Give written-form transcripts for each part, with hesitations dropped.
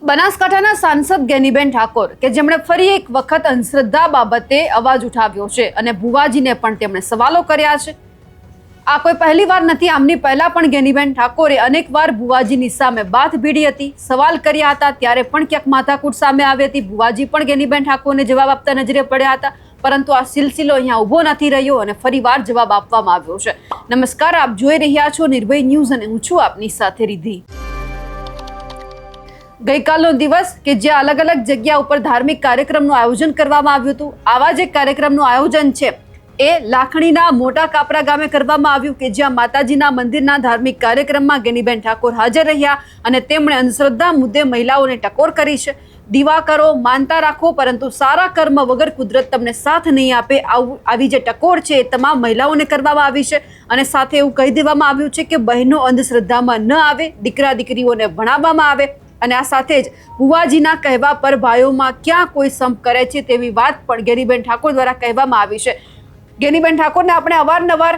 બનાસકાંઠાના સાંસદ ગેનીબેન ઠાકોર કે જેમણે ફરી એક વખત અંધશ્રદ્ધા બાબતે અવાજ ઉઠાવ્યો છે અને ભુવાજીને પણ તેમણે સવાલો કર્યા છે। આ કોઈ પહેલી વાર નથી। આમની પહેલા પણ ગેનીબેન ઠાકોરે અનેકવાર ભુવાજીની સામે બાથ ભીડી હતી, સવાલ કર્યા હતા, ત્યારે પણ ક્યાંક માથાકૂટ સામે આવી હતી। ભુવાજી પણ ગેનીબેન ઠાકોરને જવાબ આપતા નજરે પડ્યા હતા, પરંતુ આ સિલસિલો અહીંયા ઊભો નથી રહ્યો અને ફરીવાર જવાબ આપવામાં આવ્યો છે। નમસ્કાર, આપ જોઈ રહ્યા છો નિર્ભય ન્યૂઝ અને હું છું આપની સાથે રિદ્ધિ। ગઈકાલનો દિવસ કે જ્યાં અલગ અલગ જગ્યા ઉપર ધાર્મિક કાર્યક્રમનું આયોજન કરવામાં આવ્યું હતું, આવા જ એક કાર્યક્રમનું આયોજન છે એ લાખણીના મોટા કાપરા ગામે કરવામાં આવ્યું કે જ્યાં માતાજીના મંદિરના ધાર્મિક કાર્યક્રમમાં ગેનીબેન ઠાકોર હાજર રહ્યા અને તેમણે અંધશ્રદ્ધા મુદ્દે મહિલાઓને ટકોર કરી છે। દીવા કરો, માનતા રાખો, પરંતુ સારા કર્મ વગર કુદરત તમને સાથ નહીં આપે, આવી જે ટકોર છે એ તમામ મહિલાઓને કરવામાં આવી છે અને સાથે એવું કહી દેવામાં આવ્યું છે કે બહેનો અંધશ્રદ્ધામાં ન આવે, દીકરા દીકરીઓને ભણાવવામાં આવે અને આ સાથે જ ભુવાજીના કહેવા પર ભાઈઓમાં ક્યાં કોઈ સંપ કરે છે તેવી વાત પણ ગેનીબેન ઠાકોર દ્વારા કહેવામાં આવી છે। ગેનીબેન ઠાકોરને આપણે અવારનવાર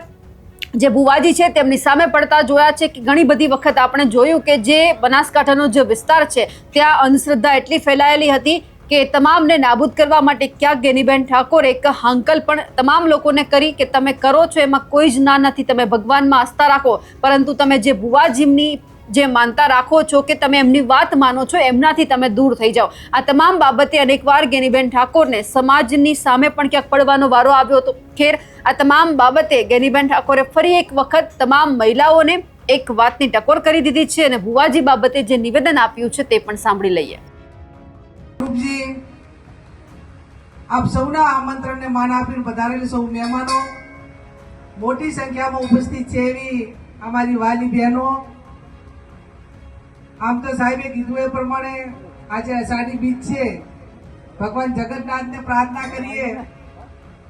જે ભુવાજી છે તેમની સામે પડતા જોયા છે કે ઘણી બધી વખત આપણે જોયું કે જે બનાસકાંઠાનો જે વિસ્તાર છે ત્યાં અંધશ્રદ્ધા એટલી ફેલાયેલી હતી કે તમામને નાબૂદ કરવા માટે ક્યાંક ગેનીબેન ઠાકોર એક હાંકલ પણ તમામ લોકોને કરી કે તમે કરો છો એમાં કોઈ જ ના નથી, તમે ભગવાનમાં આસ્થા રાખો, પરંતુ તમે જે ભુવાજીની જે માનતા રાખો છો કે તમે એમની વાત માનો છો એમનાથી તમે દૂર થઈ જાઓ। આ તમામ બાબતે અનેકવાર ગેનીબેન ઠાકોરને સમાજની સામે પણ ક્યાંક પડવાનો વારો આવ્યો હતો। ખેર, આ તમામ બાબતે ગેનીબેન ઠાકોરે ફરી એક વખત તમામ મહિલાઓને એક વાતની ટકોર કરી દીધી છે અને ભુવાજી બાબતે જે નિવેદન આપ્યું છે તે પણ સાંભળી લઈએ। આપ સૌના આમંત્રણને માન આપીને પધારેલ સૌ મહેમાનો, મોટી સંખ્યામાં ઉપસ્થિત છે એવી અમારી વાલી બહેનો, આમ તો સાહેબે કીધું એ પ્રમાણે આજે અષાઢી બીજ છે, ભગવાન જગન્નાથને પ્રાર્થના કરીએ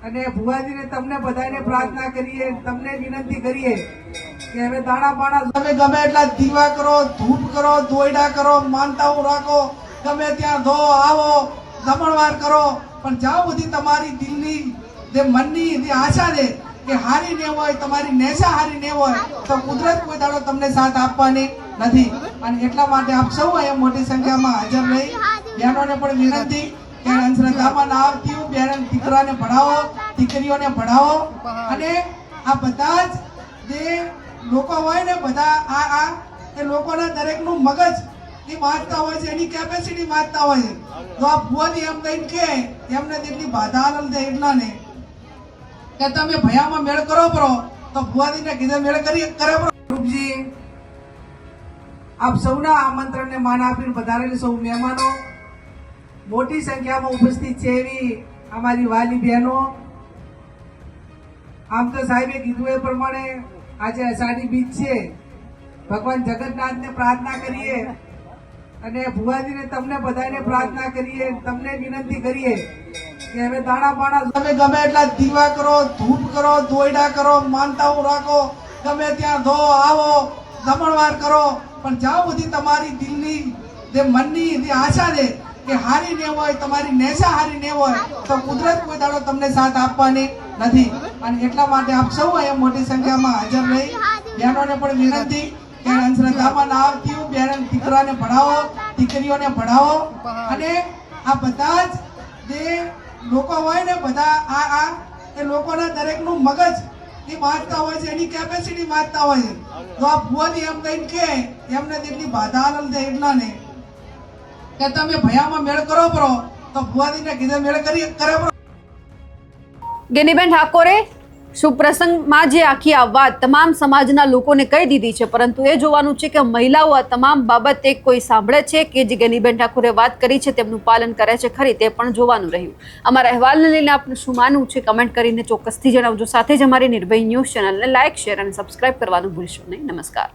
અને ભુવાજીને તમને બધાને પ્રાર્થના કરીએ, તમને વિનંતી કરીએ કે હવે દાણા પાણા તમે ગમે એટલા દીવા કરો, ધૂપ કરો, દોયડા કરો, માનતાઓ રાખો, ગમે ત્યાં ધો આવો, જમણવાર કરો, પણ જ્યાં સુધી તમારી દિલની જે મનની જે આશા છે કે હારી ને હોય, તમારી નેશા હારી ને હોય, તો કુદરત કોઈ દાડો તમને સાથ આપવાની નથી। અને એટલા માટે આપ સૌ અહીંયા મોટી સંખ્યામાં હાજર રહી બહેનોને પણ વિનંતી કે અંધશ્રદ્ધામાં ના આવતી બહેન દીકરાને ભણાવો, દીકરીઓને ભણાવો અને આ બધા જ જે લોકો હોય ને બધા આ એ લોકોના દરેકનું મગજ ની માગતા હોય છે, એની કેપેસિટી માગતા હોય છે। તો આ ભુવાજી એમ કહીને કે એમને જેટલી બાધા આનંદ છે એટલા ને કે તમે ભયામાં મેળ કરો પ્રો તો ભુવાજીને કીધે મેળ કરી કરે પ્રો। આપ સૌના આમંત્રણને માન આપીને પધારેલ સૌ મહેમાનો, મોટી સંખ્યામાં ઉપસ્થિત છે એવી અમારી વાલી બહેનો, આમ તો સાહેબે કીધું એ પ્રમાણે આજે અષાઢી બીજ છે, ભગવાન જગન્નાથને પ્રાર્થના કરીએ અને ભુવાજીને તમને બધાને પ્રાર્થના કરીએ, તમને વિનંતી કરીએ કે હવે દાણા પાણા તમે ગમે એટલા દીવા કરો, ધૂપ કરો, દોયડા કરો, માનતાઓ રાખો, ગમે ત્યાં ધો આવો, જમણવાર કરો, પણ જ્યાં સુધી તમારી દિલની જે મનની જે આશા છે કે હારી ને હોય, તમારી નેશા હારી ને હોય, તો કુદરત કોઈ દાડો તમને સાથ આપવાની નથી। અને એટલા માટે આપ સૌ અહીંયા મોટી સંખ્યામાં હાજર રહી બહેનોને પણ વિનંતી કે અંધશ્રદ્ધામાં ના આવતી બહેન દીકરાને ભણાવો, દીકરીઓને ભણાવો અને આ બધા જ જે લોકો હોય ને બધા આ એ લોકોના દરેકનું મગજ ની માગતા હોય છે, એની કેપેસિટી માગતા હોય છે। તો આ ભુવાજી એમ કહીને કે એમને જેટલી બાધા આનંદ છે એટલા ને કે તમે ભયામાં મેળ કરો પ્રો તો ભુવાજીને કીધે મેળ કરી કરે પ્રો। ગેનીબેન ઠાકોરે સુપ્રસંગમાં જે આખી આ વાત તમામ સમાજના લોકોને કહી દીધી છે, પરંતુ એ જોવાનું છે કે મહિલાઓ આ તમામ બાબતે કોઈ સાંભળે છે કે જે ગેનીબેન ઠાકોરે વાત કરી છે તેમનું પાલન કરે છે ખરી, તે પણ જોવાનું રહ્યું। અમારા અહેવાલને લઈને આપનું શું માનવું છે કમેન્ટ કરીને ચોક્કસથી જણાવજો। સાથે જ અમારી નિર્ભય ન્યૂઝ ચેનલને લાઇક, શેર અને સબસ્ક્રાઇબ કરવાનું ભૂલશો નહીં। નમસ્કાર।